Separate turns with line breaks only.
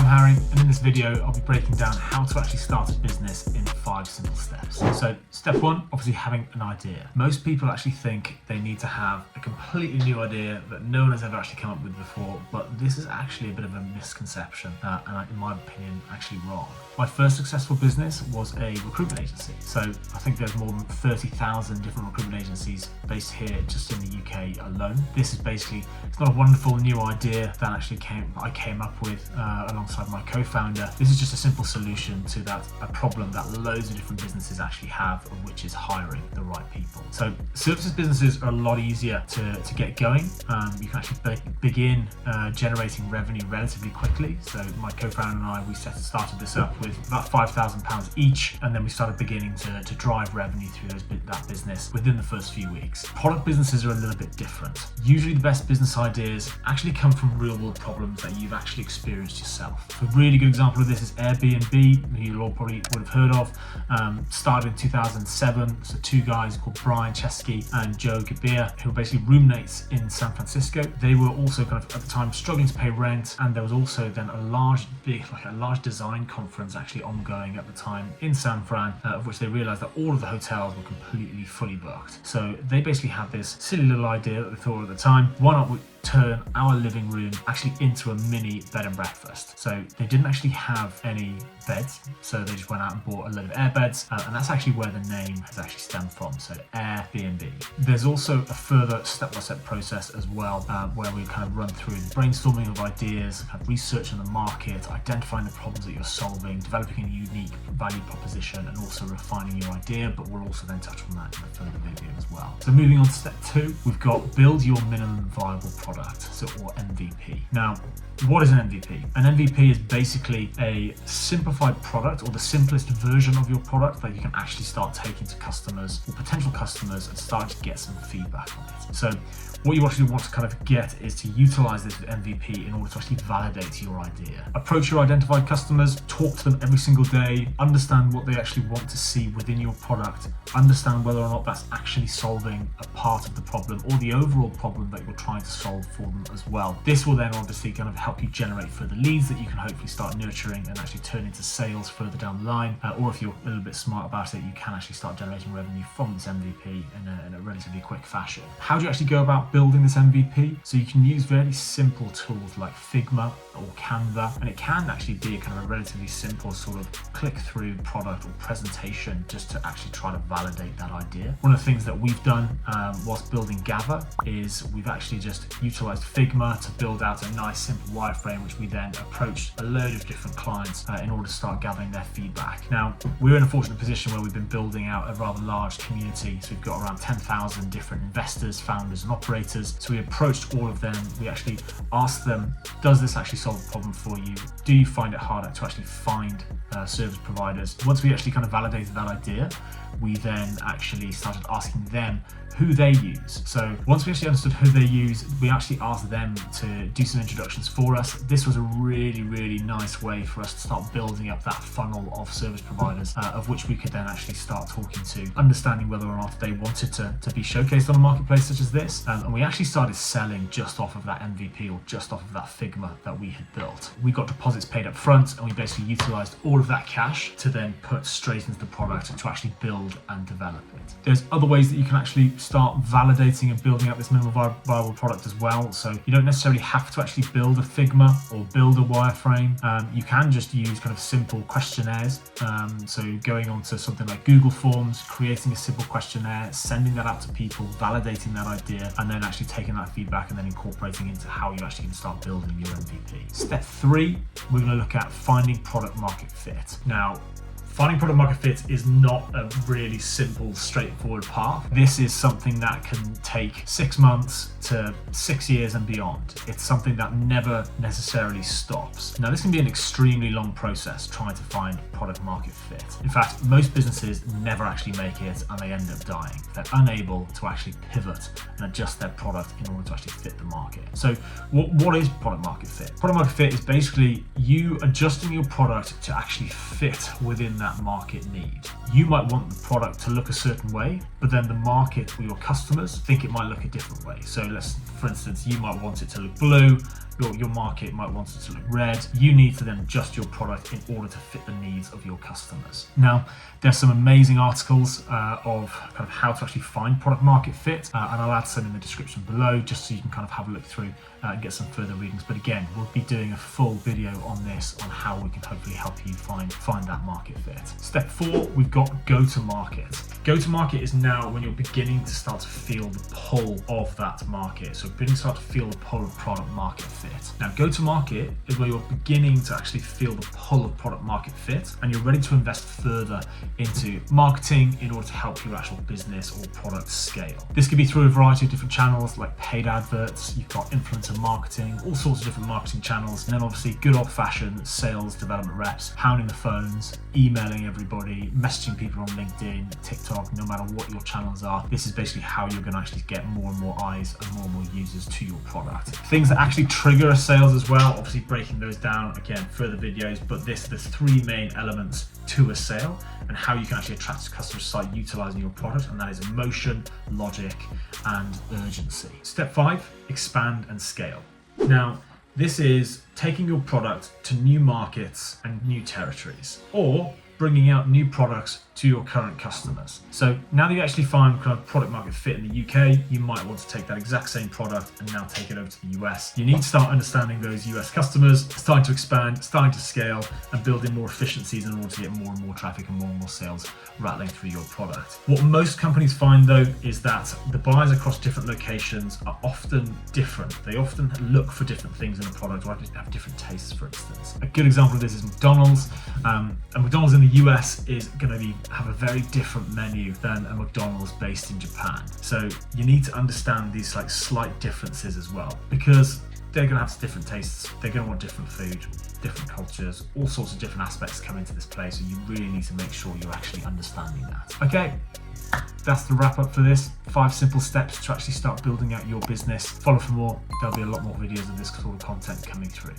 Harry, and in this video I'll be breaking down how to actually start a business in 5 simple steps. So step 1, obviously having an idea. Most people actually think they need to have a completely new idea that no one has ever actually come up with before, but this is actually a bit of a misconception and in my opinion actually wrong. My first successful business was a recruitment agency. So I think there's more than 30,000 different recruitment agencies based here just in the UK alone. This is basically, it's not a wonderful new idea that actually I came up with alongside my co-founder. This is just a simple solution to a problem that loads of different businesses actually have, of which is hiring the right people. So services businesses are a lot easier to get going. You can actually begin generating revenue relatively quickly. So my co-founder and I, we started this up with about £5,000 each, and then we started beginning to drive revenue through that business within the first few weeks. Product businesses are a little bit different. Usually the best business ideas actually come from real world problems that you've actually experienced yourself. A really good example of this is Airbnb, who you all probably would have heard of. Started in 2007, so 2 guys called Brian Chesky and Joe Gabir, who were basically roommates in San Francisco. They were also kind of at the time struggling to pay rent, and there was also then a large design conference actually ongoing at the time in San Fran, of which they realized that all of the hotels were completely fully booked. So they basically had this silly little idea that they thought at the time, why not turn our living room actually into a mini bed and breakfast. So they didn't actually have any beds, so they just went out and bought a load of air beds, and that's actually where the name has actually stemmed from, so Airbnb. There's also a further step-by-step process as well, where we kind of run through the brainstorming of ideas, kind of researching the market, identifying the problems that you're solving, developing a unique value proposition, and also refining your idea, but we'll also then touch on that in a further video as well. So moving on to step 2, we've got build your minimum viable product, or MVP. Now, what is an MVP? An MVP is basically a simplified product, or the simplest version of your product that you can actually start taking to customers or potential customers and start to get some feedback on it. So what you actually want to kind of get is to utilize this MVP in order to actually validate your idea. Approach your identified customers, talk to them every single day, understand what they actually want to see within your product, understand whether or not that's actually solving a part of the problem or the overall problem that you're trying to solve for them as well. This will then obviously kind of help you generate further leads that you can hopefully start nurturing and actually turn into sales further down the line, or if you're a little bit smart about it, you can actually start generating revenue from this MVP in a relatively quick fashion. How do you actually go about building this MVP? So you can use very simple tools like Figma or Canva, and it can actually be a kind of a relatively simple sort of click-through product or presentation just to actually try to validate that idea. One of the things that we've done whilst building Gather is we've actually just utilized Figma to build out a nice simple wireframe, which we then approached a load of different clients in order to start gathering their feedback. Now, we're in a fortunate position where we've been building out a rather large community, so we've got around 10,000 different investors, founders and operators. So we approached all of them. We actually asked them, does this actually solve a problem for you? Do you find it harder to actually find service providers? Once we actually kind of validated that idea, we then actually started asking them who they use. So once we actually understood who they use, we actually asked them to do some introductions for us. This was a really, really nice way for us to start building up that funnel of service providers, of which we could then actually start talking to, understanding whether or not they wanted to be showcased on a marketplace such as this. And we actually started selling just off of that MVP or just off of that Figma that we had built. We got deposits paid up front, and we basically utilized all of that cash to then put straight into the product to actually build and develop it. There's other ways that you can actually start validating and building up this minimum viable product as well. So you don't necessarily have to actually build a Figma or build a wireframe. You can just use kind of simple questionnaires. So going onto something like Google Forms, creating a simple questionnaire, sending that out to people, validating that idea, and then actually taking that feedback and then incorporating into how you're actually going to start building your MVP. Step 3, we're going to look at finding product market fit. Now, finding product market fit is not a really simple, straightforward path. This is something that can take 6 months to 6 years and beyond. It's something that never necessarily stops. Now, this can be an extremely long process trying to find product market fit. In fact, most businesses never actually make it and they end up dying. They're unable to actually pivot and adjust their product in order to actually fit the market. So what is product market fit? Product market fit is basically you adjusting your product to actually fit within that market need. You might want the product to look a certain way, but then the market or your customers think it might look a different way. So for instance, you might want it to look blue, your market might want it to look red. You need to then adjust your product in order to fit the needs of your customers. Now, there's some amazing articles of kind of how to actually find product market fit, and I'll add some in the description below just so you can kind of have a look through and get some further readings. But again, we'll be doing a full video on this, on how we can hopefully help you find that market fit. Step 4, we've got go-to-market. Go-to-market is now when you're beginning to start to feel the pull of that market. So beginning to start to feel the pull of product market fit. Now, go-to-market is where you're beginning to actually feel the pull of product market fit, and you're ready to invest further into marketing in order to help your actual business or product scale. This could be through a variety of different channels like paid adverts, you've got influencer marketing, all sorts of different marketing channels, and then obviously good old-fashioned sales development reps, pounding the phones, emailing everybody, messaging people on LinkedIn, TikTok, no matter what your channels are. This is basically how you're going to actually get more and more eyes and more users to your product. Things that actually trigger sales as well, obviously breaking those down, again, further videos, but there's 3 main elements to a sale and how you can actually attract customers to start utilizing your product, and that is emotion, logic, and urgency. Step 5, expand and scale. Now, this is taking your product to new markets and new territories, or bringing out new products to your current customers. So now that you actually find kind of product market fit in the UK, you might want to take that exact same product and now take it over to the US. You need to start understanding those US customers, starting to expand, starting to scale, and building more efficiencies in order to get more and more traffic and more sales rattling through your product. What most companies find though is that the buyers across different locations are often different. They often look for different things in a product, or have different tastes, for instance. A good example of this is McDonald's. And McDonald's in the US is going to have a very different menu than a McDonald's based in Japan. So you need to understand these like slight differences as well, because they're going to have different tastes, they're going to want different food, different cultures, all sorts of different aspects come into this play, so you really need to make sure you're actually understanding that. Okay, that's the wrap up for this. 5 simple steps to actually start building out your business. Follow for more, there'll be a lot more videos of this sort of content coming through.